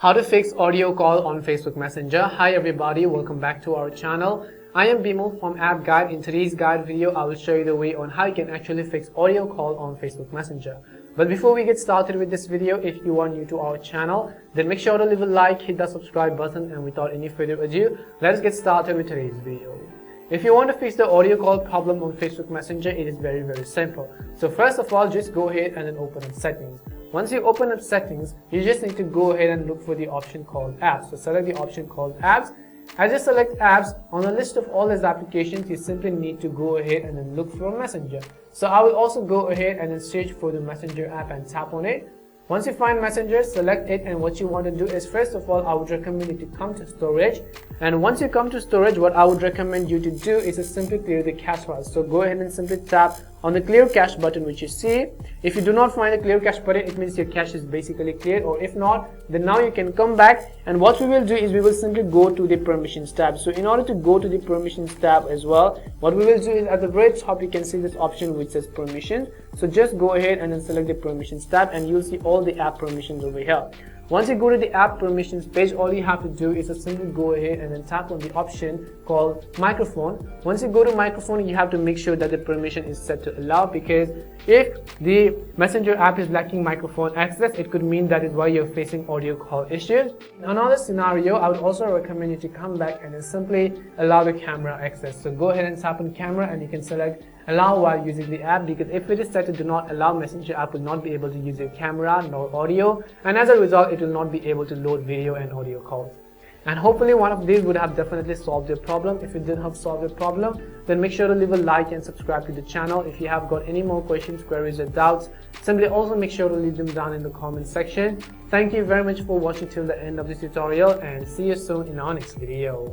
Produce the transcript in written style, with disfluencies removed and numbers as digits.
How to fix audio call on Facebook Messenger. Hi everybody, welcome back to our channel. I am Bimal from App Guide. In today's guide video, I will show you the way on how you can actually fix audio call on Facebook Messenger. But before we get started with this video, if you are new to our channel, then make sure to leave a like, hit the subscribe button, and without any further ado, let's get started with today's video. If you want to fix the audio call problem on Facebook Messenger, it is very simple. So first of all, just go ahead and then open up settings. Once you open up settings, you just need to go ahead and look for the option called apps. So select the option called apps. As you select apps, on the list of all these applications, you simply need to go ahead and then look for Messenger. So I will also go ahead and then search for the Messenger app and tap on it. Once you find Messenger, select it, and what you want to do is, first of all, I would recommend you to come to storage. And once you come to storage, what I would recommend you to do is to simply clear the cache files. So go ahead and simply tap on the clear cache button which you see. If you do not find the clear cache button, it means your cache is basically cleared, or if not, then now you can come back, and what we will do is we will simply go to the permissions tab. So in order to go to the permissions tab as well, what we will do is at the very top you can see this option which says permissions. So just go ahead and then select the permissions tab, and you'll see all the app permissions over here. Once you go to the app permissions page, all you have to do is to simply go ahead and then tap on the option called microphone. Once you go to microphone, you have to make sure that the permission is set to allow, because if the Messenger app is lacking microphone access, it could mean that is why you're facing audio call issues. In another scenario, I would also recommend you to come back and then simply allow the camera access. So go ahead and tap on camera, and you can select allow while using the app, because if it is set to do not allow, Messenger app will not be able to use your camera nor audio, and as a result it will not be able to load video and audio calls. And hopefully one of these would have definitely solved your problem. If it did help solve your problem, then make sure to leave a like and subscribe to the channel. If you have got any more questions, queries, or doubts, simply also make sure to leave them down in the comment section. Thank you very much for watching till the end of this tutorial, and see you soon in our next video.